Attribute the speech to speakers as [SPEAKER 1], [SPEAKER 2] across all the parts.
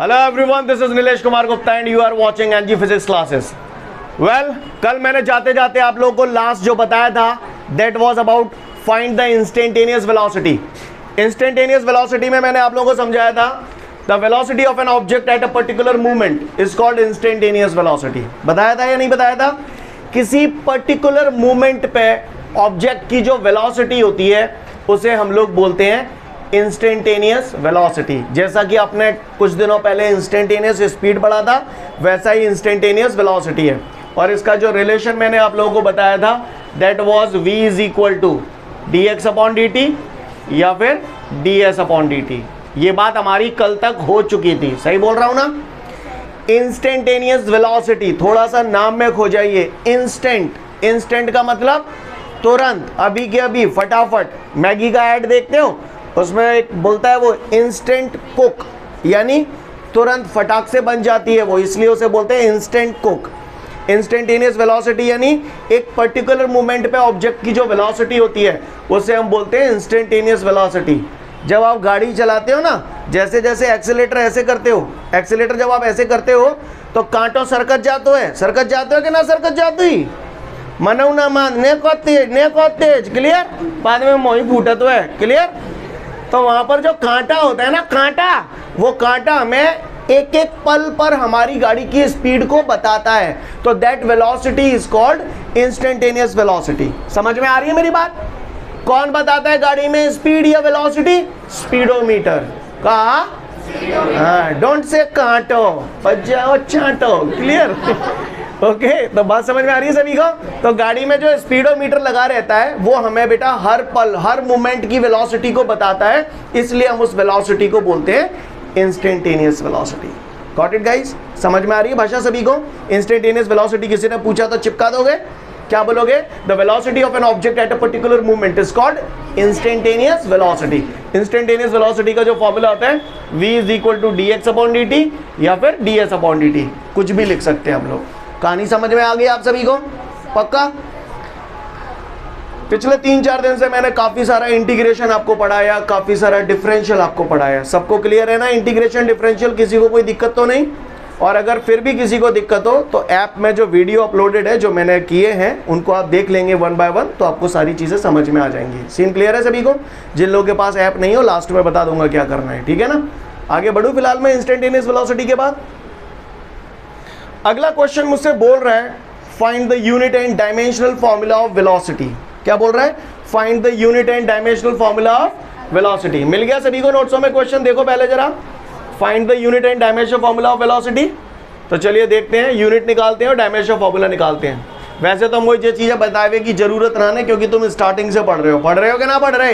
[SPEAKER 1] Hello everyone, this is Nilesh Kumar Gupta and you are watching NG physics classes. Well, कल मैंने जाते जाते आप लोगों को लास्ट जो बताया था that was about find the instantaneous velocity. Instantaneous velocity में मैंने आप लोगों को समझाया था the velocity of an object at a particular movement is called instantaneous velocity. बताया था या नहीं बताया था? किसी पर्टिकुलर मूवमेंट पे ऑब्जेक्ट की जो वेलोसिटी होती है उसे हम लोग बोलते हैं इंस्टेंटेनियस वेलोसिटी। जैसा कि आपने कुछ दिनों पहले इंस्टेंटेनियस स्पीड पढ़ा था, वैसा ही इंस्टेंटेनियस वेलोसिटी है। और इसका जो रिलेशन मैंने आप लोगों को बताया था that was v is equal to dx upon dt या फिर ds अपॉन dt। ये बात हमारी कल तक हो चुकी थी, सही बोल रहा हूं ना? इंस्टेंटेनियस वेलोसिटी, थोड़ा सा नाम में खो जाइए। इंस्टेंट का मतलब तुरंत, अभी के अभी, फटाफट। मैगी का ऐड देखते हो, उसमें एक बोलता है वो इंस्टेंट कुक, यानी तुरंत फटाक से बन जाती है वो, इसलिए उसे बोलते हैं इंस्टेंट कुक। इंस्टेंटेनियस वेलोसिटी यानी एक पर्टिकुलर मूवमेंट पे ऑब्जेक्ट की जो वेलोसिटी होती है उसे हम बोलते हैं इंस्टेंटेनियस वेलोसिटी। जब आप गाड़ी चलाते हो ना, जैसे जैसे एक्सीलेटर ऐसे करते हो, एक्सीलेटर जब आप ऐसे करते हो तो कांटो सरकत जातो है कि ना सरकत जाती? मनऊ ना मान ने को तेज, क्लियर? बाद में मोही फूटा तो है, क्लियर? तो वहां पर जो कांटा होता है ना, वो कांटा हमें एक एक पल पर हमारी गाड़ी की स्पीड को बताता है। तो that velocity is called instantaneous velocity. समझ में आ रही है मेरी बात? कौन बताता है गाड़ी में स्पीड या वेलोसिटी? स्पीडोमीटर। कहा? डोंट से कांटो, बजाओ चाटो, क्लियर? ओके, तो बात समझ में आ रही है सभी को? तो गाड़ी में जो स्पीडोमीटर लगा रहता है वो हमें बेटा हर पल, हर मोमेंट की वेलोसिटी को बताता है, इसलिए हम उस वेलोसिटी को बोलते हैं instantaneous velocity. Got it guys? समझ में आ रही है भाषा सभी को? इंस्टेंटेनियस वेलोसिटी किसी ने पूछा तो चिपका दोगे? क्या बोलोगे? The velocity of an object at a particular movement is called instantaneous velocity. Instantaneous velocity का जो फॉर्मूला होता है v is equal to dx upon dt या फिर ds अपॉन dt, कुछ भी लिख सकते हैं हम लोग। कहानी समझ में आ गई आप सभी को? पक्का? पिछले 3-4 दिन से मैंने काफी सारा इंटीग्रेशन आपको पढ़ाया, काफी सारा डिफरेंशियल आपको पढ़ाया। सबको क्लियर है ना इंटीग्रेशन डिफरेंशियल? किसी को कोई दिक्कत तो नहीं? और अगर फिर भी किसी को दिक्कत हो तो ऐप में जो वीडियो अपलोडेड है, जो मैंने किए हैं, उनको आप देख लेंगे 1 बाय 1, तो आपको सारी चीजें समझ में आ जाएंगी। सीन क्लियर है सभी को? जिन लोगों के पास ऐप नहीं हो, लास्ट में बता दूंगा क्या करना है, ठीक है ना? आगे बढ़ू फिलहाल मैं इंस्टेंटेनियस वेलोसिटी के बाद। अगला क्वेश्चन मुझसे बोल रहा है find the unit and dimensional formula of velocity. क्या बोल रहा है? Find the unit and dimensional formula of velocity. मिल गया सभी को नोट्सों में क्वेश्चन? देखो पहले जरा, find the unit and dimensional formula of velocity. तो चलिए देखते हैं, यूनिट निकालते हैं और डायमेंशनल फॉर्मूला निकालते हैं। वैसे तो मुझे ये चीजें बतावे की जरूरत ना है, क्योंकि तुम स्टार्टिंग से पढ़ रहे हो कि ना पढ़ रहे?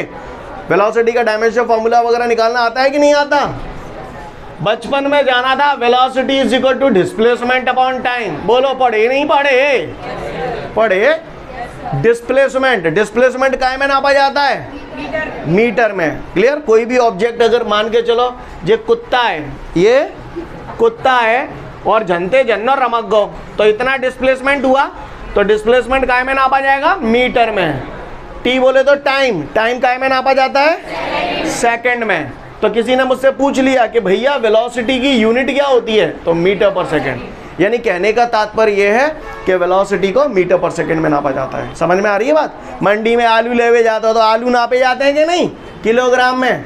[SPEAKER 1] वेलोसिटी का डायमेंशनल फॉर्मूला वगैरह निकालना आता है कि नहीं आता? बचपन में जाना था, velocity is equal to displacement upon time. बोलो, पढ़े नहीं पढ़े? पढ़े। डिस्प्लेसमेंट काय में नापा जाता है? मीटर में। क्लियर? कोई भी ऑब्जेक्ट अगर मान के चलो ये कुत्ता है, ये कुत्ता है और झनते झन्नो रमक गो, तो इतना डिस्प्लेसमेंट हुआ, तो डिस्प्लेसमेंट काय में नापा जाएगा? मीटर में। टी बोले तो टाइम काय में नापा जाता है? सेकंड में। तो किसी ने मुझसे पूछ लिया कि भैया वेलोसिटी की यूनिट क्या होती है, तो मीटर पर सेकंड। यानी कहने का तात्पर्य यह है कि वेलोसिटी को मीटर पर सेकंड में नापा जाता है। समझ में आ रही है बात? मंडी में आलू लेवे जाते हो तो आलू नापे जाते हैं कि नहीं? किलोग्राम में।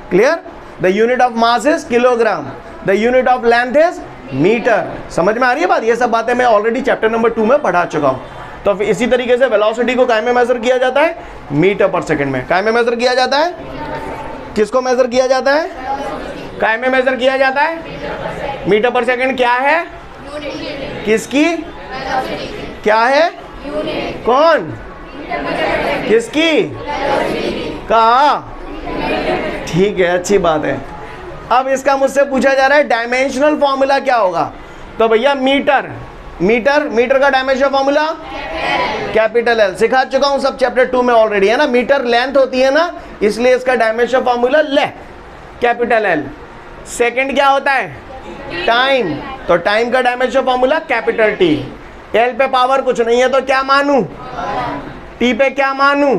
[SPEAKER 1] Clear? The unit of mass is kilogram, the unit of length is metre. समझ में आ रही है बात? ये सब बातें मैं ऑलरेडी चैप्टर नंबर 2 में पढ़ा चुका हूँ। तो इसी तरीके से वेलोसिटी को काय में मेजर किया जाता है? मीटर पर सेकंड में। काय में मेजर किया जाता है? किसको मेजर किया जाता है? काय में मेजर किया जाता है? मीटर पर सेकंड क्या है? किसकी? क्या है? कौन? किसकी? कहा? ठीक है, अच्छी बात है। अब इसका मुझसे पूछा जा रहा है डायमेंशनल फॉर्मूला क्या होगा। तो भैया मीटर का डायमेंशनल फॉर्मूला कैपिटल एल। सिखा चुका हूं सब चैप्टर 2 में ऑलरेडी, है ना? मीटर लेंथ होती है ना, इसलिए इसका dimensional formula capital L. Second क्या होता है? टाइम। तो टाइम का dimensional formula capital T. L पे पावर कुछ नहीं है तो क्या मानू? टी पे क्या मानू?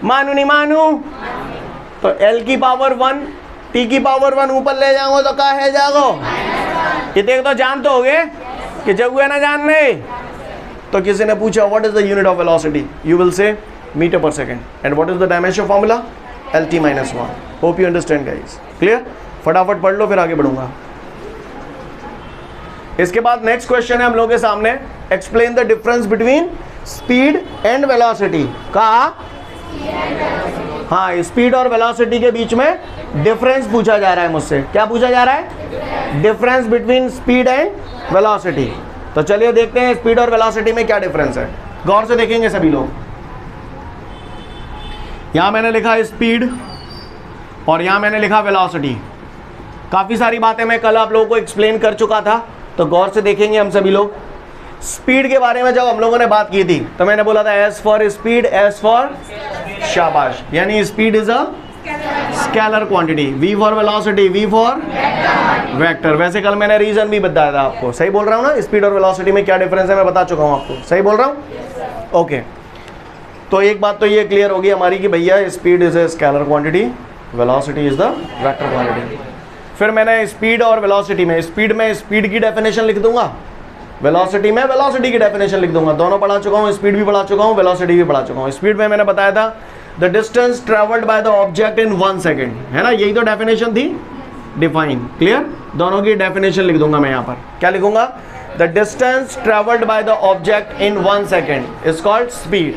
[SPEAKER 1] मानू नहीं मानू? तो एल की पावर 1, टी की पावर 1 ऊपर ले जाओगे तो क्या है जाओ, इतने तो जान तो होगे कि जब हुए ना जानने। तो किसी ने पूछा what is the unit of velocity, you will say metre per second, and what is the dimension formula, LT-1। Hope you understand guys, clear. फटाफट पढ़ लो फिर आगे बढ़ूंगा। इसके बाद नेक्स्ट क्वेश्चन है हम लोगों के सामने, explain the difference between speed and velocity. कहा, हाँ, स्पीड और वेलोसिटी के बीच में डिफरेंस पूछा जा रहा है मुझसे। क्या पूछा जा रहा है? Difference between speed and velocity. तो चलिए देखते हैं स्पीड और वेलोसिटी में क्या डिफरेंस है। गौर से देखेंगे सभी लोग। यहां मैंने लिखा स्पीड और यहां मैंने लिखा वेलोसिटी। काफी सारी बातें मैं कल आप लोगों को एक्सप्लेन कर चुका था, तो गौर से देखेंगे हम सभी लोग। स्पीड के बारे में जब हम लोगों ने बात की थी तो मैंने बोला था S for speed, S for शाबाश, यानी speed is a scalar quantity, V for velocity, V for vector. वैसे कल मैंने रीजन भी बताया था आपको, सही बोल रहा हूँ ना? स्पीड और वेलोसिटी में क्या डिफरेंस है मैं बता चुका हूँ आपको, सही बोल रहा हूँ? ओके, तो एक बात तो ये क्लियर होगी हमारी कि भैया speed is a scalar quantity, velocity is the vector quantity. फिर मैंने स्पीड और वेलोसिटी में स्पीड की डेफिनेशन लिख दूंगा, वेलोसिटी में वेलोसिटी की डेफिनेशन लिख दूंगा। दोनों पढ़ा चुका हूँ, स्पीड भी पढ़ा चुका हूँ, वेलोसिटी भी पढ़ा चुका हूँ। स्पीड में मैंने बताया था the distance travelled by the object in 1 second, है ना? यही तो डेफिनेशन थी, डिफाइन, क्लियर। दोनों की डेफिनेशन लिख दूंगा मैं यहाँ पर। क्या लिखूंगा? The distance travelled by the object in 1 second is called speed,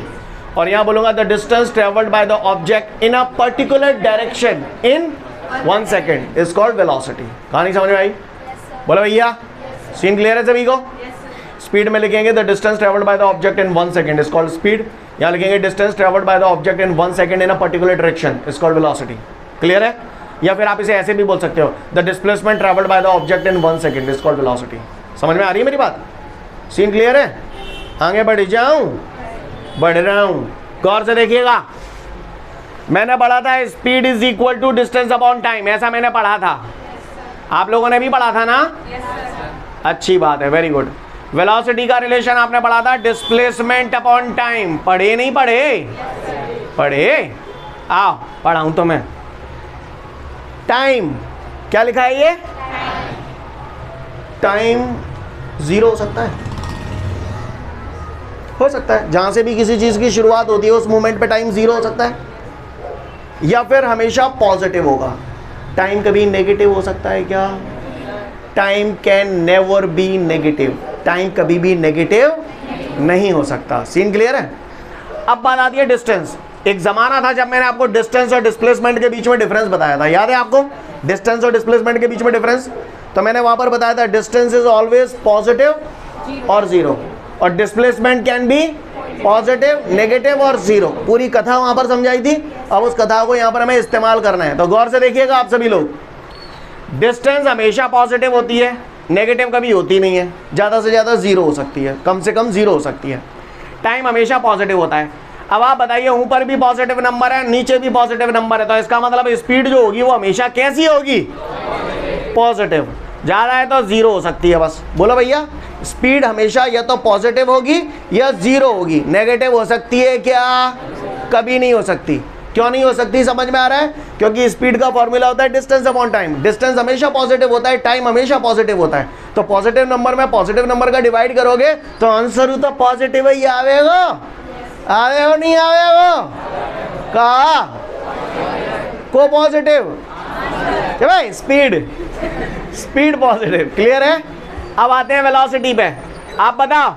[SPEAKER 1] और यहाँ बोलूंगा the distance travelled by the object in a particular direction in 1 second is called velocity. कहानी समझ में आई? बोलो भैया, सीन क्लियर है सभी को? स्पीड में लिखेंगे the distance travelled by the object in 1 second is called speed. यहाँ लिखेंगे distance travelled by the object in 1 second in a particular direction is called velocity. Clear है? या फिर आप इसे ऐसे भी बोल सकते हो, the displacement travelled by the object in 1 second is called velocity. समझ में आ रही है मेरी बात? सीन क्लियर है? आगे बढ़ जाऊं? बढ़ रहा हूं, गौर से देखिएगा। मैंने पढ़ा था speed is equal to distance upon time, ऐसा मैंने पढ़ा था, आप लोगों ने भी पढ़ा था ना? अच्छी बात है, वेरी गुड। वेलोसिटी का रिलेशन आपने पढ़ा था डिस्प्लेसमेंट अपॉन टाइम। पढ़े नहीं पढ़े? पढ़े? आओ पढ़ाऊं तो मैं। टाइम क्या लिखा है ये? टाइम 0 हो सकता है, हो सकता है जहां से भी किसी चीज की शुरुआत होती है उस मोमेंट पे टाइम 0 हो सकता है, या फिर हमेशा पॉजिटिव होगा। टाइम कभी नेगेटिव हो सकता है क्या? Time can never be negative, time कभी भी नेगेटिव नहीं हो सकता। सीन क्लियर है? अब बात आती है डिस्टेंस। एक जमाना था जब मैंने आपको डिस्टेंस और डिस्प्लेसमेंट के बीच में डिफरेंस बताया था, याद है आपको? डिस्टेंस और डिस्प्लेसमेंट के बीच में डिफरेंस, तो मैंने वहां पर बताया था डिस्टेंस इज ऑलवेज पॉजिटिव और 0, और displacement can be positive, negative और 0। पूरी कथा वहां पर समझाई थी, अब उस कथा को यहां पर हमें इस्तेमाल करना है। तो गौर से देखिएगा आप सभी लोग, डिस्टेंस हमेशा पॉजिटिव होती है, नेगेटिव कभी होती नहीं है, ज़्यादा से ज़्यादा 0 हो सकती है, कम से कम 0 हो सकती है। टाइम हमेशा पॉजिटिव होता है। अब आप बताइए, ऊपर भी पॉजिटिव नंबर है, नीचे भी पॉजिटिव नंबर है, तो इसका मतलब स्पीड जो होगी वो हमेशा कैसी होगी? पॉजिटिव। ज़्यादा है तो 0 हो सकती है बस। बोलो भैया, स्पीड हमेशा या तो पॉजिटिव होगी या 0 होगी, नेगेटिव हो सकती है क्या? कभी नहीं हो सकती। क्यों नहीं हो सकती? समझ में आ रहा है? क्योंकि स्पीड का फॉर्मूला होता है डिस्टेंस अपॉन टाइम। डिस्टेंस हमेशा पॉजिटिव होता है, टाइम हमेशा पॉजिटिव होता है। तो पॉजिटिव नंबर में पॉजिटिव नंबर का डिवाइड करोगे तो आंसर तो पॉजिटिव ही आवेगा। आवेगा नहीं आवेगा? कहा को पॉजिटिव भाई, स्पीड पॉजिटिव। क्लियर है? अब आते हैं वेलोसिटी पे। आप बताओ,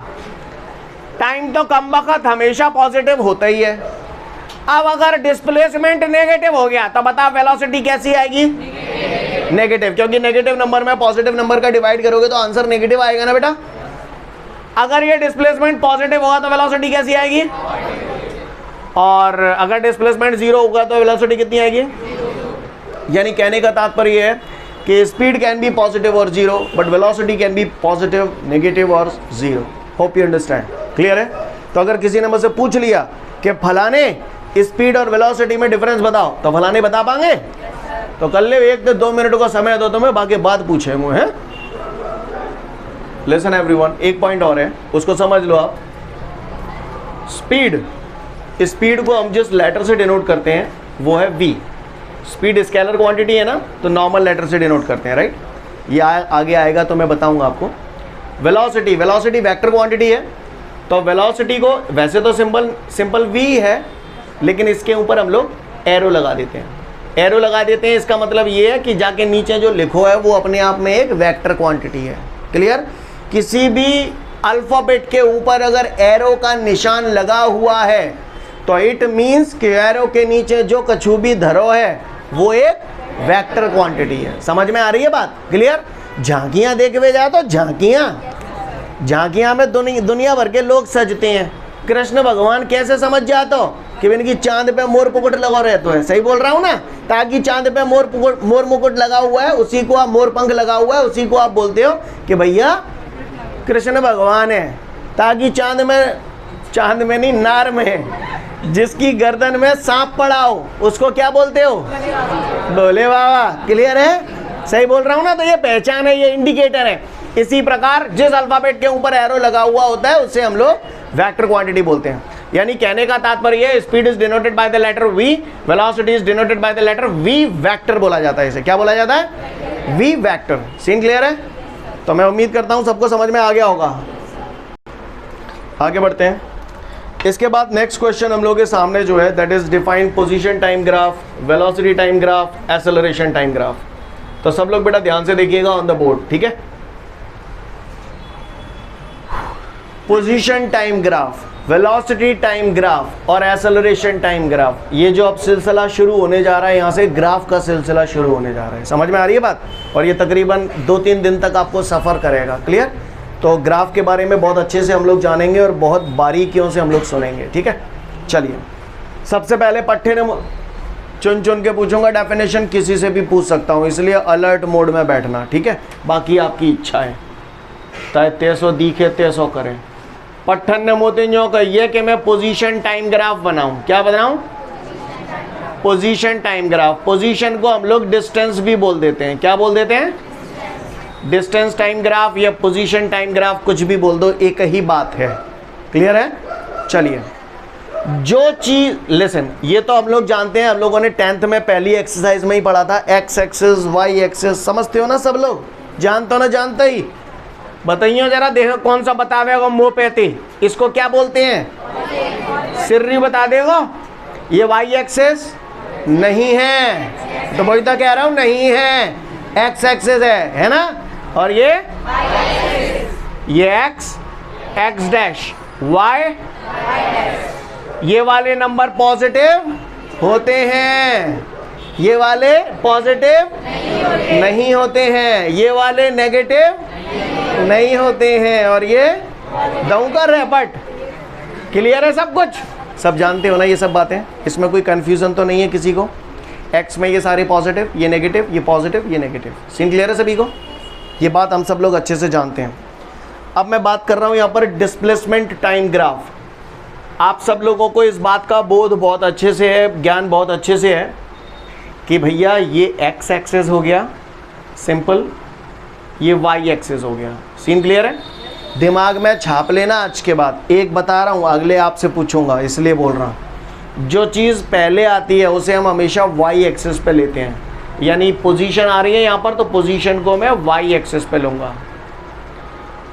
[SPEAKER 1] टाइम तो कम वक्त हमेशा पॉजिटिव होता ही है। अब अगर डिस्प्लेसमेंट नेगेटिव हो गया तो बताओ वेलोसिटी कैसी आएगी? नेगेटिव, क्योंकि नेगेटिव नंबर में पॉजिटिव नंबर का डिवाइड करोगे तो आंसर नेगेटिव आएगा ना बेटा। अगर ये डिस्प्लेसमेंट पॉजिटिव होगा तो वेलोसिटी कैसी आएगी? और अगर डिस्प्लेसमेंट 0 होगा तो वेलोसिटी कितनी आएगी? यानी कहने का तात्पर्य है कि स्पीड कैन बी पॉजिटिव और 0, but velocity can be positive, negative और 0। Hope you understand. क्लियर है? तो अगर किसी ने मुझसे पूछ लिया कि फलाने स्पीड और वेलोसिटी में डिफरेंस बताओ, तो फलाने बता पाएंगे? तो कर ले, 1 से 2 मिनट का समय दो तुम्हें, बाकी बात पूछेंगे हैं। लिसन एवरीवन, एक पॉइंट और है, उसको समझ लो आप। स्पीड को हम जिस लेटर से डिनोट करते हैं वो है v। स्पीड स्केलर क्वांटिटी है ना, तो नॉर्मल लेटर से डिनोट करते हैं, राइट। ये आगे आएगा तो मैं बताऊंगा आपको। वेलोसिटी, वेलोसिटी वेक्टर क्वांटिटी है, तो वेलोसिटी को वैसे तो सिंपल v है, लेकिन इसके ऊपर हम लोग एरो लगा देते हैं। एरो लगा देते हैं, इसका मतलब ये है कि जाके नीचे जो लिखो है वो अपने आप में एक वेक्टर क्वांटिटी है। क्लियर। किसी भी अल्फाबेट के ऊपर अगर एरो का निशान लगा हुआ है तो इट मीन्स कि एरो के नीचे जो कछु भी धरो है वो एक वेक्टर क्वांटिटी है। समझ में आ रही है बात? क्लियर। झांकियां देखवे जाए तो झांकियां में दुनिया भर के लोग सजते हैं। कृष्ण भगवान कैसे समझ जाते हो कि इनकी चांद पे मोर मुकुट लगा रहता है। सही बोल रहा हूँ ना? ताकि चांद पे मोर मुकुट लगा हुआ है, उसी को आप मोर पंख लगा हुआ है, उसी को आप बोलते हो कि भैया कृष्ण भगवान है। ताकि चांद में नहीं, नार में जिसकी गर्दन में सांप पड़ा हो उसको क्या बोलते हो? बोले बाबा। क्लियर है? सही बोल रहा हूँ ना? तो ये पहचान है, ये इंडिकेटर है। इसी प्रकार जिस अल्फाबेट के ऊपर एरो लगा हुआ होता है उसे हम लोग वेक्टर क्वांटिटी बोलते हैं। यानी कहने का तात्पर्य है, speed is denoted by the letter v, velocity is denoted by the letter v vector बोला जाता है। इसे क्या बोला जाता है? v vector. सीन क्लियर है? तो मैं उम्मीद करता हूं सबको समझ में आ गया होगा। आगे बढ़ते हैं। इसके बाद नेक्स्ट क्वेश्चन हम लोग के सामने जो है that is define position time graph, velocity time graph, acceleration time graph. तो सब लोग बेटा ध्यान से देखिएगा ऑन द बोर्ड, ठीक है। Position time graph, velocity time graph और एक्सेलरेशन टाइम ग्राफ, ये जो अब सिलसिला शुरू होने जा रहा है, यहाँ से ग्राफ का सिलसिला शुरू होने जा रहा है। समझ में आ रही है बात? और ये तकरीबन 2-3 दिन तक आपको सफ़र करेगा। क्लियर। तो ग्राफ के बारे में बहुत अच्छे से हम लोग जानेंगे और बहुत बारीकियों से हम लोग सुनेंगे, ठीक है। चलिए, सबसे पहले पट्टे ने चुन के पूछूंगा डेफिनेशन, किसी से भी पूछ सकता हूँ, इसलिए अलर्ट मोड में बैठना, ठीक है। बाकी आपकी इच्छा है, चाहे 300 दिखे 300 करें। पट्टन ने मोती जो कहिए कि मैं पोजीशन टाइम ग्राफ बनाऊं। क्या बनाऊं? Position time graph. पोजीशन को हम लोग डिस्टेंस भी बोल देते हैं। क्या बोल देते हैं? डिस्टेंस टाइम ग्राफ या पोजीशन टाइम ग्राफ, कुछ भी बोल दो, एक ही बात है। क्लियर है? चलिए, जो चीज लिसन, ये तो हम लोग जानते हैं, हम लोगों ने 10th में पहली एक्सरसाइज में ही पढ़ा था। एक्स एक्सिस, वाई एक्सिस, समझते हो ना सब लोग? जानते हो ना? जानते ही बताइए जरा, देखो कौन सा बतावेगा मोपेती, इसको क्या बोलते हैं? सिर्री बता देगा। ये वाई एक्सिस नहीं है, तो वही तो कह रहा हूं, नहीं है, एक्स एक्सिस है ना। और ये एक्स डैश, वाई, ये वाले नंबर पॉजिटिव होते हैं, ये वाले पॉजिटिव नहीं होते हैं, ये वाले नेगेटिव नहीं होते हैं, और ये दऊ कर रहे पट। क्लियर है सब कुछ? सब जानते हो ना ये सब बातें? इसमें कोई कंफ्यूजन तो नहीं है किसी को? एक्स में ये सारे पॉजिटिव, ये नेगेटिव, ये पॉजिटिव, ये नेगेटिव। सीन क्लियर है सभी को? ये बात हम सब लोग अच्छे से जानते हैं। अब मैं बात कर रहा हूँ यहाँ पर डिस्प्लेसमेंट टाइम ग्राफ। आप सब लोगों को इस बात का बोध बहुत अच्छे से है, ज्ञान बहुत अच्छे से है कि भैया ये एक्स एक्सिस हो गया सिंपल, ये वाई एक्सिस हो गया। सीन क्लियर है? दिमाग में छाप लेना। आज के बाद एक बता रहा हूँ, अगले आपसे पूछूंगा इसलिए बोल रहा हूँ। जो चीज़ पहले आती है उसे हम हमेशा वाई एक्सिस पे लेते हैं। यानी पोजीशन आ रही है यहाँ पर, तो पोजीशन को मैं वाई एक्सिस पे लूँगा।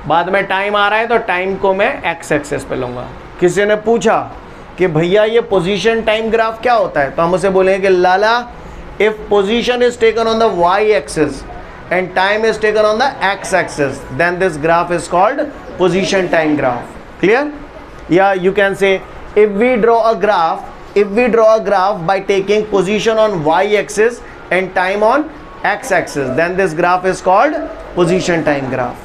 [SPEAKER 1] बाद में टाइम आ रहा है तो टाइम को मैं एक्स एक्सिस पे लूँगा। किसी ने पूछा कि भैया ये पोजीशन टाइम ग्राफ क्या होता है, तो हम उसे बोलेंगे कि लाला, if position is taken on the Y axis and time is taken on the x-axis, then this graph is called position time graph. Clear? Yeah, you can say if we draw a graph by taking position on y-axis and time on x-axis, then this graph is called position time graph.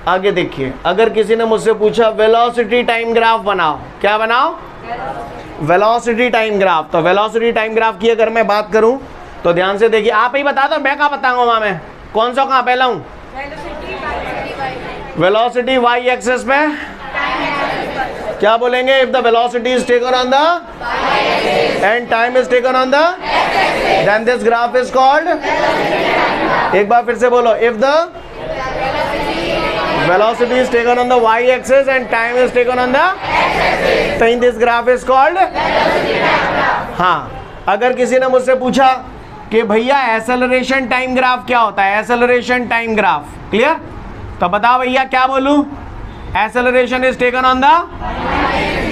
[SPEAKER 1] आगे देखिए, अगर किसी ने मुझसे पूछा velocity time graph बनाओ, क्या बनाओ? Velocity time graph. तो वेलोसिटी टाइम ग्राफ की अगर मैं बात करूं तो ध्यान से देखिए, आप ही बता दो, मैं कहाँ बताऊंगा वहां में, कौन सा कहाँ पहला हूँ? वेलोसिटी वाई एक्सिस पे क्या बोलेंगे? If the velocity is taken on the and time is taken on the, then this graph is called, एक बार फिर से बोलो, if the velocity is taken on the Y axis and time is taken on the, तो this graph is called. हाँ, अगर किसी ने मुझसे पूछा कि भैया एक्सेलरेशन टाइम ग्राफ क्या होता है, एक्सेलरेशन टाइम ग्राफ, क्लियर? तो बताओ भैया क्या बोलूं, acceleration is taken on the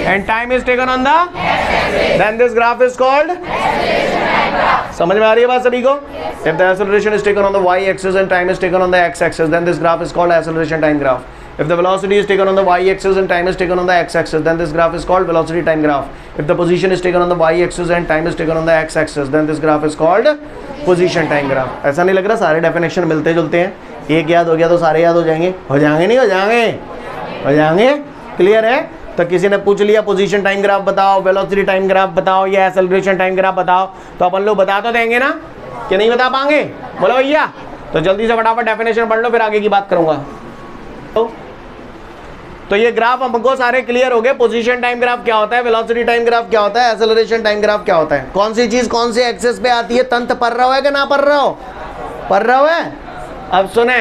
[SPEAKER 1] and time is taken on the, then this graph is called, समझ में आ रही है बात सभी को? If the acceleration is taken on the y axis and time is taken on the x axis, then this graph is called acceleration time graph. If the velocity is taken on the y axis and time is taken on the x axis, then this graph is called velocity time graph. If the position is taken on the y axis and time is taken on the x axis, then this graph is called position time graph. ऐसा नहीं लग रहा सारे definition मिलते जुलते हैं? एक याद हो गया तो सारे याद हो जाएंगे? हो जाएंगे नहीं हो जाएंगे? हो जाएंगे, क्लियर है? तो किसी ने पूछ लिया पोजीशन टाइम ग्राफ बताओ, वेलोसिटी टाइम ग्राफ बताओ या एक्सेलरेशन टाइम ग्राफ बताओ, तो अपन लोग बता तो देंगे ना कि नहीं बता पाएंगे? बोलो भैया। तो जल्दी से फटाफट डेफिनेशन पढ़ लो, फिर आगे की बात करूंगा। तो ये ग्राफ हमको सारे क्लियर हो गए। पोजीशन टाइम ग्राफ क्या होता है, वेलोसिटी टाइम ग्राफ क्या होता है, एक्सेलरेशन टाइम ग्राफ क्या होता है, कौन सी चीज कौन से एक्सेस पे आती है, तंत्र पढ़ रहा है कि ना पढ़ रहा हो? पढ़ रहा है? अब सुने,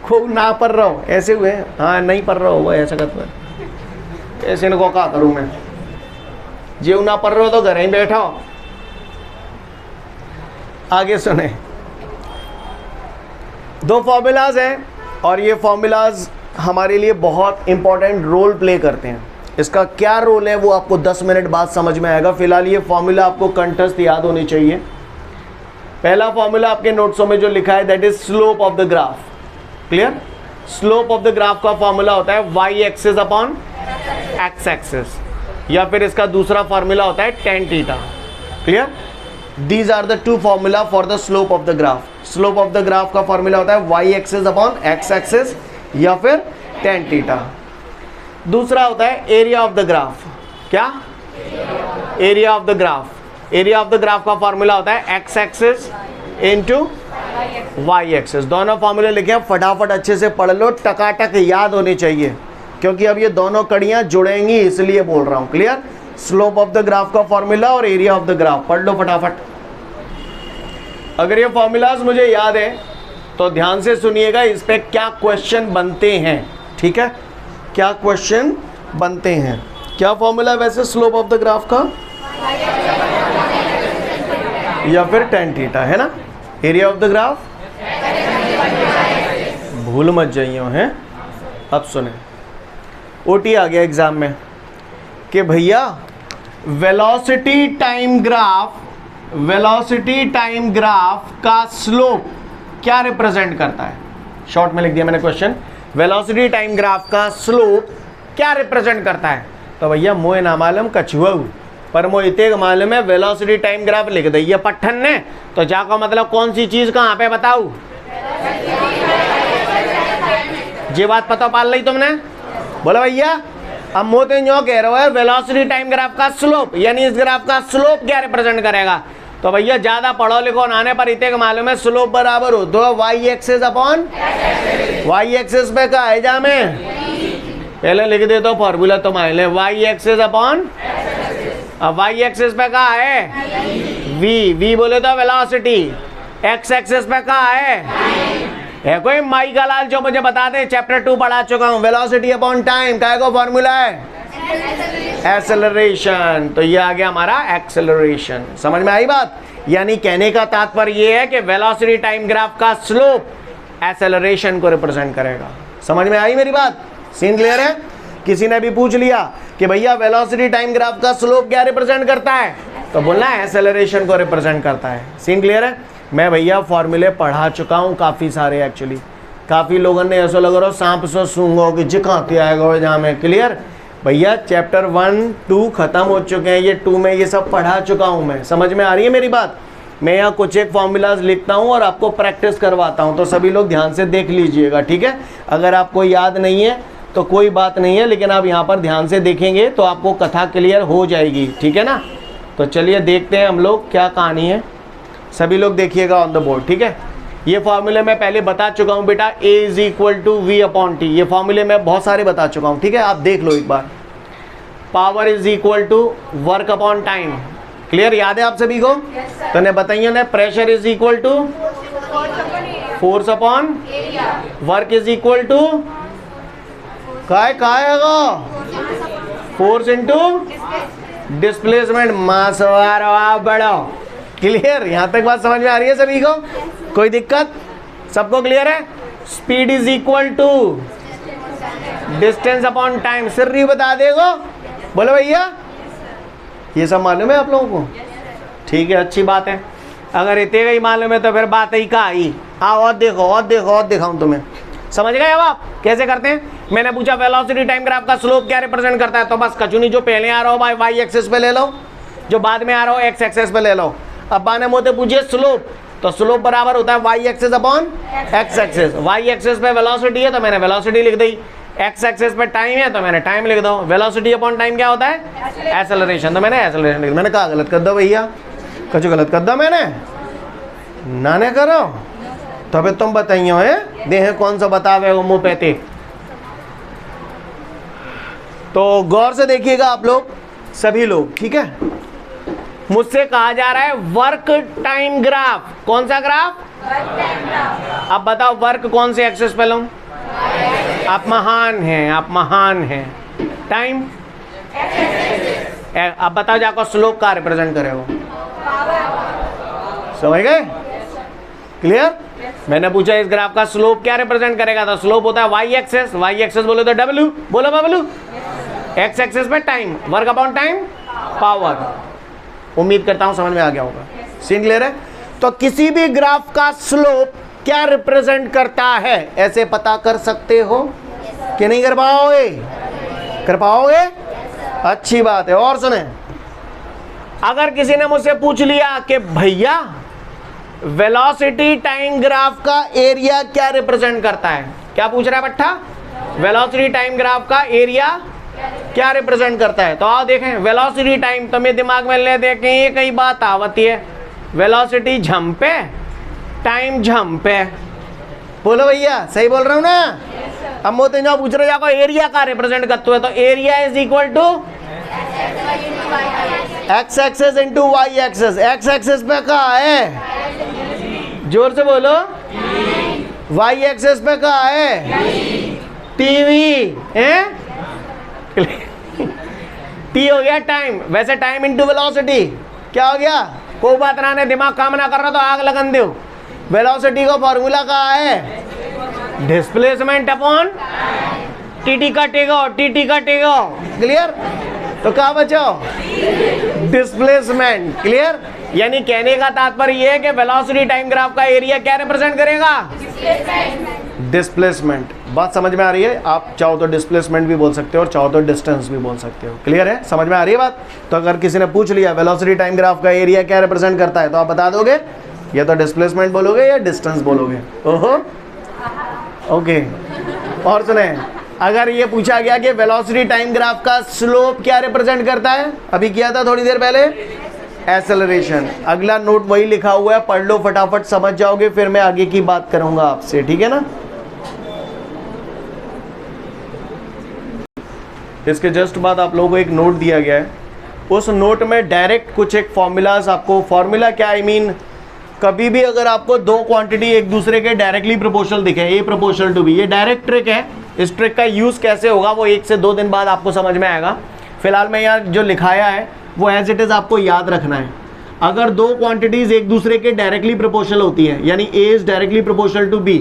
[SPEAKER 1] खूब ना पढ़ रहा हो ऐसे हुए, हाँ नहीं पढ़ रहा हो ऐसा करते हैं, ऐसे इनको क्या करूं मैं, जीव ना पढ़ रहे हो तो घर ही बैठा हो। आगे सुने, दो फॉर्मूलाज हैं और ये फॉर्मूलाज हमारे लिए बहुत इंपॉर्टेंट रोल प्ले करते हैं। इसका क्या रोल है वो आपको 10 मिनट बाद समझ में आएगा। फिलहाल ये फॉर्मूला आपको कंठस्थ याद होनी चाहिए। पहला फॉर्मूला आपके नोट्सों में जो लिखा है that is slope of the graph, clear? Slope of the graph का फॉर्मूला होता है y axis upon x axis, या फिर इसका दूसरा फॉर्मूला होता है tan theta, clear? These are the two formula for the slope of the graph. Slope of the graph का फॉर्मूला होता है y axis upon x axis या फिर tan थीटा। दूसरा होता है एरिया ऑफ द ग्राफ, क्या? Area of the graph. Area of the graph का फॉर्मूला होता है x axis into y axis. दोनों फॉर्मूले लिखे हैं, फटाफट अच्छे से पढ़ लो, टकाटक याद होने चाहिए, क्योंकि अब ये दोनों कड़ियां जुड़ेंगी इसलिए बोल रहा हूं, clear? Slope of the graph का फॉर्मूला और एरिया ऑफ द ग्राफ पढ़ लो फटाफट। अगर ये फॉर्मूलाज मुझे याद है तो ध्यान से सुनिएगा, इस पे क्या क्वेश्चन बनते हैं, ठीक है? क्या क्वेश्चन बनते हैं? क्या फॉर्मूला है वैसे स्लोप ऑफ द ग्राफ का? या फिर tan थीटा, है ना? एरिया ऑफ द ग्राफ भूल मत जाइए हैं। अब सुने, ओटी आ गया एग्जाम में कि भैया वेलोसिटी टाइम ग्राफ का स्लोप क्या रिप्रेजेंट करता है? शॉर्ट में लिख दिया मैंने क्वेश्चन, वेलोसिटी टाइम ग्राफ का स्लोप क्या रिप्रेजेंट करता है? तो भैया मोए ना मालूम कछुआ, पर मोए इतने मालूम है वेलोसिटी टाइम ग्राफ लिख दिया पट्ठन ने, तो जाका मतलब कौन सी चीज कहाँ पे बताऊ? ये बात पता पाल ली तुमने? बोलो भैया। अब मोते जो कह रहे हो वेलोसिटी टाइम ग्राफ का स्लोप, यानी इस ग्राफ का स्लोप क्या रिप्रेजेंट करेगा? तो भैया ज्यादा पढ़ो लिखो नाने पर इतने मालूम है स्लोप बराबर हो तो y axis upon y axis पे का है जा में पहले लिख दे तो फॉर्मूला तो मान ले y एक्सिस अपॉन, अब y एक्सिस पे का है v बोले तो वेलोसिटी, x एक्सिस पे का है कोई माई का लाल जो मुझे बता दे, चैप्टर 2 पढ़ा चुका हूँ, वेलोसिटी अपॉन टाइम का को फॉर्मूला है एक्सेलरेशन। तो ये आ गया हमारा एक्सेलरेशन। समझ में आई बात? यानी कहने का तात्पर्य ये है कि वेलोसिटी टाइम ग्राफ का स्लोप एक्सेलरेशन को रिप्रेजेंट करेगा। समझ में आई मेरी बात? सीन क्लियर है? किसी ने भी पूछ लिया कि भैया वेलोसिटी टाइम ग्राफ का स्लोप क्या रिप्रेजेंट करता है, तो बोलना है एक्सेलरेशन को रिप्रेजेंट करता है। सीन क्लियर है? मैं भैया फॉर्मूले पढ़ा चुका हूँ काफ़ी सारे, एक्चुअली काफ़ी लोगों ने ऐसा लग रहा सांप से सूंघो कि जिकाते आएगा जहाँ में, क्लियर? भैया चैप्टर 1, 2 खत्म हो चुके हैं, ये 2 में ये सब पढ़ा चुका हूँ मैं। समझ में आ रही है मेरी बात? मैं यहाँ कुछ एक फॉर्मूलाज लिखता हूँ और आपको प्रैक्टिस करवाता हूँ, तो सभी लोग ध्यान से देख लीजिएगा, ठीक है? अगर आपको याद नहीं है तो कोई बात नहीं है, लेकिन आप यहाँ पर ध्यान से देखेंगे तो आपको कथा क्लियर हो जाएगी, ठीक है ना? तो चलिए देखते हैं हम लोग क्या कहानी है। सभी लोग देखिएगा ऑन द बोर्ड, ठीक है? ये फॉर्मूले मैं पहले बता चुका हूँ बेटा, A is equal to V upon T. ये फॉर्मूले मैं बहुत सारे बता चुका हूँ, ठीक है? आप देख लो एक बार। Power is equal to work upon time, clear? याद है आप सभी को? तो ने बताइए ना, pressure is equal to force upon work is equal to काय फोर्स इंटू डिस्प्लेसमेंट। मासवार बड़ो क्लियर? यहां तक बात समझ में आ रही है सभी को? कोई दिक्कत? सबको क्लियर है? Speed is equal to distance upon time. सिर्री बता देगो, बोलो भैया। ये सब मालूम है आप लोगों को? ठीक है, अच्छी बात है। अगर इतने का ही मालूम है तो फिर बात ही का आई। आओ और देखो, और देखो, और दिखाऊं तुम्हें। समझ गए अब आप कैसे करते हैं? मैंने पूछा वेलोसिटी टाइम ग्राफ का स्लोप क्या रिप्रेजेंट करता है, तो बस कचुनी जो पहले आ रहा हो वाई एक्सिस पे ले लो, जो बाद में आ रहा हो एक्स एक्सिस पे ले लो। अब बाने मोते पूछिए स्लोप, तो स्लोप बराबर होता है Y axis upon X axis. Y axis पे वेलोसिटी है तो मैंने वेलोसिटी लिख दी, एक्स एक्सिस पे टाइम है तो मैंने टाइम लिख दो। वेलोसिटी अपॉन टाइम क्या होता है? एक्सेलरेशन, तो मैंने एक्सेलरेशन लिख। मैंने कहा गलत कर दो भैया, कुछ गलत कर दो मैंने ना ने करो, तबे तुम बताइयो है देह कौन सा बतावे होम्योपैथिक। तो गौर से देखिएगा आप लोग, सभी लोग, ठीक है? मुझसे कहा जा रहा है वर्क टाइम ग्राफ। कौन सा ग्राफ? अब बताओ वर्क कौन से एक्सिस पे लूं? आप महान हैं, आप महान हैं। टाइम अब बताओ जाको स्लोप का रिप्रेजेंट करे वो। समझ गए? क्लियर? मैंने पूछा इस ग्राफ का स्लोप क्या रिप्रेजेंट करेगा, तो स्लोप होता है वाई एक्सिस। वाई एक्सिस बोले तो डब्ल्यू, बोलो बबलू। एक्स एक्सिस पे time, work upon time power. उम्मीद करता हूं समझ में आ गया होगा। सीन क्लियर है? तो किसी भी ग्राफ का स्लोप क्या रिप्रेजेंट करता है ऐसे पता कर सकते हो कि नहीं कर पाओगे? कर पाओगे? अच्छी बात है। और सुने, अगर किसी ने मुझसे पूछ लिया कि भैया वेलोसिटी टाइम ग्राफ का एरिया क्या रिप्रेजेंट करता है, क्या पूछ रहा है बट्टा? वेलोसिटी टाइम ग्राफ का एरिया क्या रिप्रेजेंट करता है? तो आओ देखें वेलोसिटी टाइम, तो मेरे दिमाग में ले देखें ये कई बात आवती है। वेलोसिटी झंप है, टाइम झंप है। बोलो भैया, सही बोल रहा हूं ना? अब मोते जो पूछ रहे जाको एरिया का रिप्रेजेंट करते हुए, तो area is equal to X axis into Y axis. X axis पे कहा है? जोर से बोलो। वाई एक्सिस पे कहा है? टीवी है। टी हो गया टाइम। वैसे टाइम इंटू वेलोसिटी क्या हो गया? कोई बात ना, दिमाग काम ना कर रहा तो आग लगन दो। वेलोसिटी का फॉर्मूला कहा है? डिस्प्लेसमेंट अपॉन टीटी कटेगा, टीटी कटेगा। क्लियर? तो क्या बचो? डिस्प्लेसमेंट। क्लियर? यानी कहने का तात्पर्य यह है कि वेलोसिटी टाइम ग्राफ का एरिया क्या रिप्रेजेंट करेगा? डिस्प्लेसमेंट। बात समझ में आ रही है? आप चाहो तो डिस्प्लेसमेंट भी बोल सकते हो और चाहो तो डिस्टेंस भी बोल सकते हो। क्लियर है? समझ में आ रही है बात? तो अगर किसी ने पूछ लिया वेलोसिटी टाइम ग्राफ का एरिया क्या रिप्रेजेंट करता है, तो आप बता दोगे या तो डिस्प्लेसमेंट बोलोगे या डिस्टेंस बोलोगे। ओहो, ओके। और सुने, अगर ये पूछा गया कि वेलोसिटी टाइम ग्राफ का स्लोप क्या रिप्रेजेंट करता है, अभी किया था थोड़ी देर पहले, एक्सेलरेशन। अगला नोट वही लिखा हुआ है, पढ़ लो फटाफट, समझ जाओगे, फिर मैं आगे की बात करूंगा आपसे। ठीक है ना? इसके जस्ट बाद आप लोगों को एक नोट दिया गया है। उस नोट में डायरेक्ट कुछ एक फॉर्मूलाज आपको, फॉर्मूला क्या आई मीन, कभी भी अगर आपको दो क्वांटिटी एक दूसरे के डायरेक्टली प्रोपोर्शनल दिखे, ए प्रोपोर्शनल टू बी, ये डायरेक्ट ट्रिक है। इस ट्रिक का यूज़ कैसे होगा वो 1 से 2 दिन बाद आपको समझ में आएगा। फिलहाल मैं यहाँ जो लिखाया है वो एज इट इज़ आपको याद रखना है। अगर दो क्वांटिटीज़ एक दूसरे के डायरेक्टली प्रोपोर्शनल होती है, यानी A is directly proportional to B,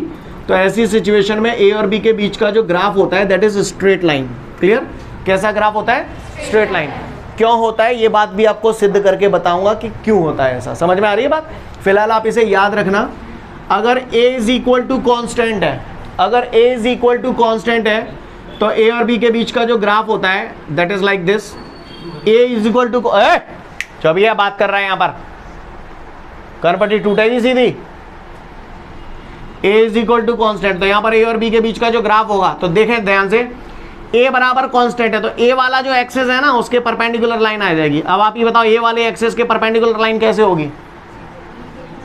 [SPEAKER 1] तो ऐसी सिचुएशन में ए और बी के बीच का जो ग्राफ होता है that is straight line. Clear? कैसा ग्राफ होता है? Straight line. क्यों होता है ये बात भी आपको सिद्ध करके बताऊंगा कि क्यों होता है ऐसा। समझ में आ रही है बात? फिलहाल आप इसे याद रखना। अगर a is equal to constant है, अगर a is equal to constant है तो a और b के बीच का जो ग्राफ होता है that is like this. a is equal to, जो भी बात कर रहा है यहाँ पर, करपट्टी टूटेगी सीधी। a is equal to constant, तो यहाँ पर a और b के बीच का जो ग्राफ होगा, तो देखें ध्यान से, a बराबर कांस्टेंट है तो a वाला जो एक्सेस है ना उसके परपेंडिकुलर लाइन आ जाएगी। अब आप ये बताओ a वाले एक्सेस के परपेंडिकुलर लाइन कैसे होगी?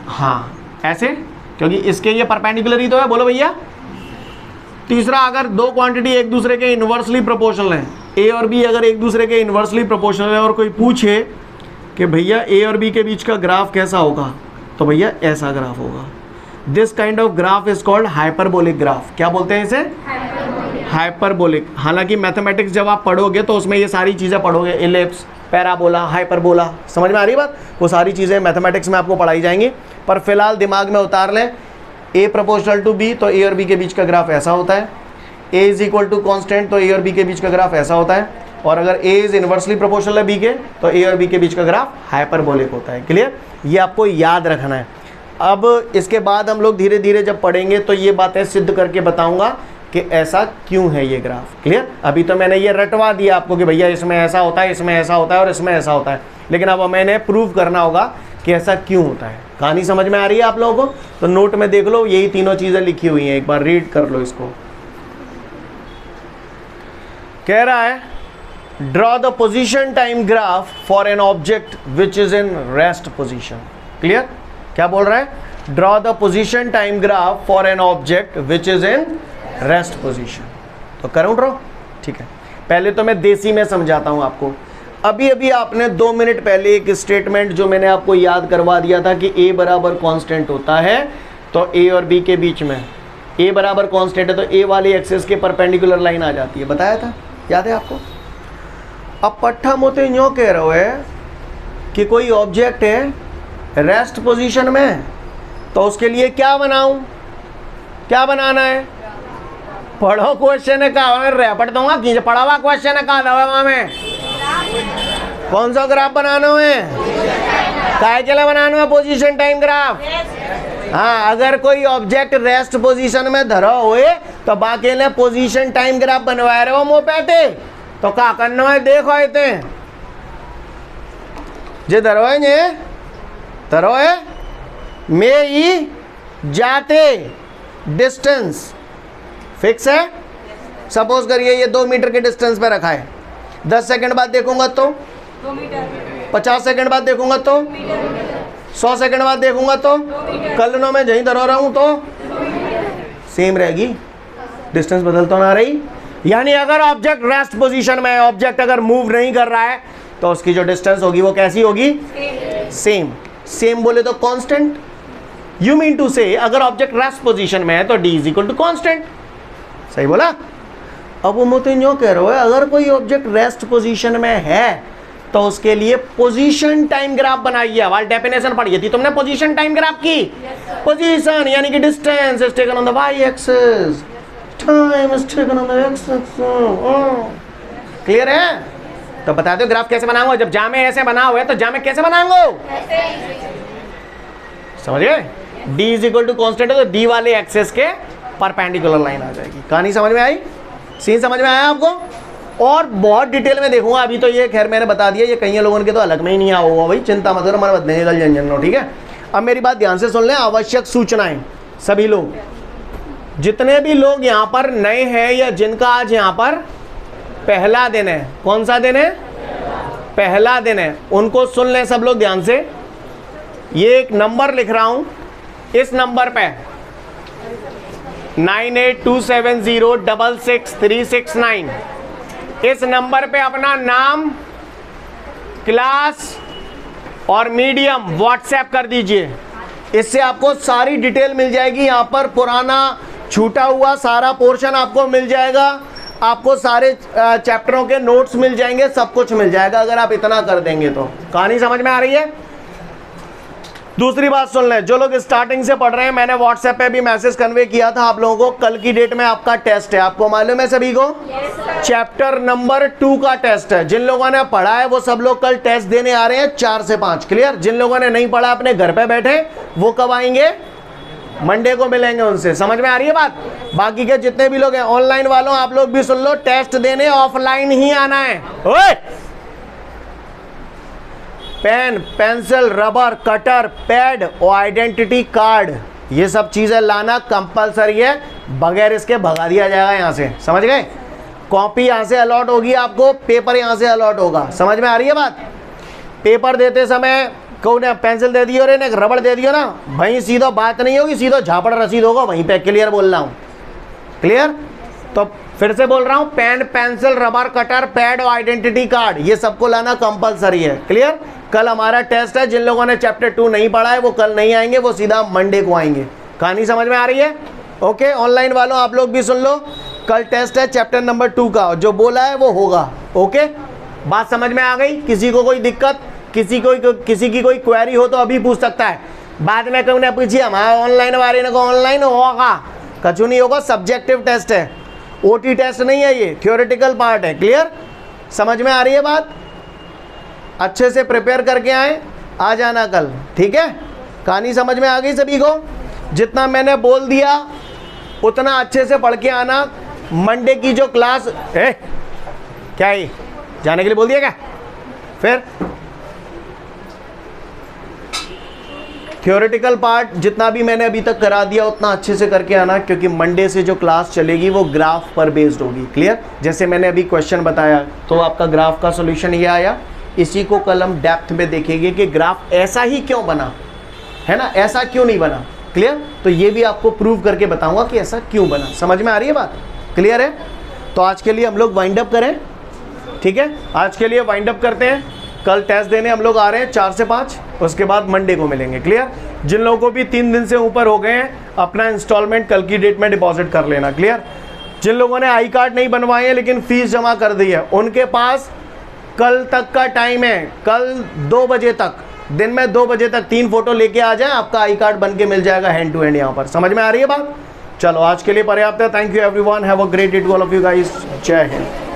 [SPEAKER 1] हाँ ऐसे, क्योंकि इसके ये परपेंडिकुलर ही तो है। बोलो भैया। तीसरा, अगर दो क्वांटिटी एक दूसरे के इन्वर्सली प्रोपोर्शनल हैं, a और b अगर एक दूसरे के इन्वर्सली प्रोपोर्शनल है और कोई पूछे कि भैया a और b के बीच का ग्राफ कैसा होगा, तो भैया ऐसा ग्राफ होगा। This kind of graph is called hyperbolic graph. क्या बोलते हैं इसे? हाइपरबोलिक। हालांकि मैथमेटिक्स जब आप पढ़ोगे तो उसमें ये सारी चीज़ें पढ़ोगे, इलिप्स, पैराबोला, हाइपरबोला, समझ में आ रही है बात? वो सारी चीज़ें मैथमेटिक्स में आपको पढ़ाई जाएंगी, पर फिलहाल दिमाग में उतार लें ए प्रोपोर्शनल टू बी तो ए और बी के बीच का ग्राफ ऐसा होता है, ए इज इक्वल टू कॉन्स्टेंट तो ए और बी के बीच का ग्राफ ऐसा होता है, और अगर ए इज इन्वर्सली प्रोपोर्शनल है बी के तो ए और बी के बीच का ग्राफ हाइपरबोलिक होता है। क्लियर? ये आपको याद रखना है। अब इसके बाद हम लोग धीरे धीरे जब पढ़ेंगे तो ये बातें सिद्ध करके बताऊंगा कि ऐसा क्यों है ये ग्राफ। क्लियर? अभी तो मैंने ये रटवा दिया आपको कि भैया इसमें ऐसा होता है, इसमें ऐसा होता है और इसमें ऐसा होता है, लेकिन अब मैंने प्रूव करना होगा कि ऐसा क्यों होता है। कहानी समझ में आ रही है आप लोगों को? तो नोट में देख लो, यही तीनों चीज़ें लिखी हुई हैं, एक बार रीड कर लो इसको। कह रहा है draw the position time graph for an object which is in rest position. Clear? क्या बोल रहा है? Draw the position time graph for an object which is in rest position. तो करूं ड्रॉ? ठीक है, पहले तो मैं देसी में समझाता हूं आपको। अभी अभी आपने 2 मिनट पहले एक स्टेटमेंट जो मैंने आपको याद करवा दिया था कि ए बराबर कांस्टेंट होता है, तो ए और बी के बीच में ए बराबर कांस्टेंट है तो ए वाली एक्सिस के परपेंडिकुलर लाइन आ जाती है, बताया था, याद है आपको? अब पट्ठा मोते यूँ कह रहे है कि कोई ऑब्जेक्ट है रेस्ट पोजीशन में, तो उसके लिए क्या बनाऊं? क्या बनाना है? पढ़ो क्वेश्चन है, कहा रैपट दूंगा कि पढ़ा हुआ क्वेश्चन है, कहा दवा में कौन सा ग्राफ बनाना है? काय के लिए बनाना है? Position time graph. हाँ, अगर कोई ऑब्जेक्ट रेस्ट पोजीशन में धरा हुए तो बाकी ने पोजीशन टाइम ग्राफ बनवा रहे हो मुँह पे, तो क्या करना है? देखो आते जे धरो है में ही जाते डिस्टेंस फिक्स है। सपोज करिए ये 2 मीटर के डिस्टेंस पे रखा है, 10 सेकंड बाद देखूंगा तो
[SPEAKER 2] 2 मीटर,
[SPEAKER 1] 50 सेकंड बाद देखूंगा तो 100 सेकंड बाद देखूंगा तो कल नो मैं जहीं धरो रहा हूं तो सेम रहेगी, डिस्टेंस बदल तो ना रही। यानी अगर ऑब्जेक्ट रेस्ट पोजीशन में है, ऑब्जेक्ट अगर मूव नहीं कर रहा है तो उसकी जो डिस्टेंस होगी वो कैसी होगी? सेम। सेम बोले तो कांस्टेंट। यू मीन टू से अगर ऑब्जेक्ट रेस्ट पोजीशन में है तो d is equal to constant. सही बोला? अब वो मुझे यूँ कह रहे हो अगर कोई ऑब्जेक्ट रेस्ट पोजीशन में है तो उसके लिए पोजीशन टाइम ग्राफ बनाइए। वाल डेफिनेशन पढ़ी थी तुमने पोजीशन टाइम ग्राफ की? पोजीशन यानी कि distance is taken on the y axis, time is taken on the x axis. Clear है? तो बता दो ग्राफ कैसे बनाऊंगा? जब जामे ऐसे बना हुआ है तो जामे कैसे बनाऊंगा? समझ गए? d is equal to constant है तो d वाले एक्सिस के परपेंडिकुलर लाइन आ जाएगी। कहानी समझ में आई? सीन समझ में आया आपको? और बहुत डिटेल में देखूंगा, अभी तो ये खैर मैंने बता दिया, ये कई लोगों के तो अलग में ही नहीं आया होगा भाई, चिंता मत करो, हमारे बदले निकल जाएंगे। ठीक है, अब मेरी बात ध्यान से सुन लें। आवश्यक सूचनाएं सभी लोग, जितने भी लोग यहाँ पर नए हैं या जिनका आज यहाँ पर पहला दिन है, कौन सा दिन है? पहला दिन है, उनको सुन लें सब लोग ध्यान से। ये एक नंबर लिख रहा हूं, इस नंबर पे 9827066369, इस नंबर पे अपना नाम, क्लास और मीडियम व्हाट्सएप कर दीजिए। इससे आपको सारी डिटेल मिल जाएगी। यहाँ पर पुराना छूटा हुआ सारा पोर्शन आपको मिल जाएगा, आपको सारे चैप्टरों के नोट्स मिल जाएंगे, सब कुछ मिल जाएगा अगर आप इतना कर देंगे तो। कहानी समझ में आ रही है? दूसरी बात सुन लें, जो लोग स्टार्टिंग से पढ़ रहे हैं, मैंने व्हाट्सएप पे भी मैसेज कन्वे किया था आप लोगों को, कल की डेट में आपका टेस्ट है, आपको मालूम है सभी को? चैप्टर नंबर 2 का टेस्ट है। जिन लोगों ने पढ़ा है वो सब लोग कल टेस्ट देने आ रहे हैं 4 से 5। क्लियर? जिन लोगों ने नहीं पढ़ा अपने घर पे बैठे, वो कब आएंगे? मंडे को मिलेंगे उनसे। समझ में आ रही है बात? बाकी के जितने भी लोग हैं ऑनलाइन वालों, आप लोग भी सुन लो, टेस्ट देने ऑफलाइन ही आना है। ओए! Pen, pencil, rubber, cutter, pad और आइडेंटिटी कार्ड, ये सब चीजें लाना कंपलसरी है, बगैर इसके भगा दिया जाएगा यहाँ से। समझ गए? कॉपी यहाँ से अलॉट होगी आपको, पेपर यहाँ से अलॉट होगा। समझ में आ रही है बात? पेपर देते समय कौन पेंसिल दे दियो रे, ने रबड़ दे दियो ना भाई, सीधा बात नहीं होगी, सीधा झापड़ रसीद होगा वहीं पे। क्लियर बोल रहा हूँ? क्लियर? तो फिर से बोल रहा हूँ, pen, pencil, rubber, cutter, pad और आइडेंटिटी कार्ड, ये सबको लाना कंपलसरी है। क्लियर? कल हमारा टेस्ट है, जिन लोगों ने चैप्टर 2 नहीं पढ़ा है वो कल नहीं आएंगे, वो सीधा मंडे को आएंगे। कहानी समझ में आ रही है? ओके, ऑनलाइन वालों आप लोग भी सुन लो, कल टेस्ट है चैप्टर नंबर 2 का, जो बोला है वो होगा। ओके, बात समझ में आ गई? किसी को कोई दिक्कत, किसी की कोई क्वेरी हो तो अभी पूछ सकता है, बाद में कहूँ पूछिए हमारा ऑनलाइन वाले ने को ऑनलाइन होगा, कछु नहीं होगा, सब्जेक्टिव टेस्ट है, ओटी टेस्ट नहीं है, ये थियोरेटिकल पार्ट है। क्लियर? समझ में आ रही है बात? अच्छे से प्रिपेयर करके आए, आ जाना कल, ठीक है? कहानी समझ में आ गई सभी को? जितना मैंने बोल दिया उतना अच्छे से पढ़ के आना। मंडे की जो क्लास है, क्या ही जाने के लिए बोल दिया क्या? फिर थ्योरेटिकल पार्ट जितना भी मैंने अभी तक करा दिया उतना अच्छे से करके आना, क्योंकि मंडे से जो क्लास चलेगी वो ग्राफ पर बेस्ड होगी। क्लियर? जैसे मैंने अभी क्वेश्चन बताया तो आपका ग्राफ का सॉल्यूशन ये आया, इसी को कल हम डेप्थ में देखेंगे कि ग्राफ ऐसा ही क्यों बना है ना, ऐसा क्यों नहीं बना। क्लियर? तो ये भी आपको प्रूव करके बताऊंगा कि ऐसा क्यों बना। समझ में आ रही है बात? क्लियर है? तो आज के लिए हम लोग वाइंड अप करें, ठीक है? आज के लिए वाइंड अप करते हैं। कल टेस्ट देने हम लोग आ रहे हैं 4 से 5, उसके बाद मंडे को मिलेंगे। क्लियर? जिन लोगों को भी 3 दिन से ऊपर हो गए हैं अपना इंस्टॉलमेंट कल की डेट में डिपॉजिट कर लेना। क्लियर? जिन लोगों ने आई कार्ड नहीं बनवाए हैं लेकिन फीस जमा कर दी है, उनके पास कल तक का टाइम है, कल 2 बजे तक, दिन में 2 बजे तक 3 फोटो लेके आ जाए, आपका आई कार्ड बन के मिल जाएगा हैंड टू हैंड। यहाँ पर समझ में आ रही है बात? चलो आज के लिए पर्याप्त है। Thank you everyone, have a great day to all of you guys. जय हिंद।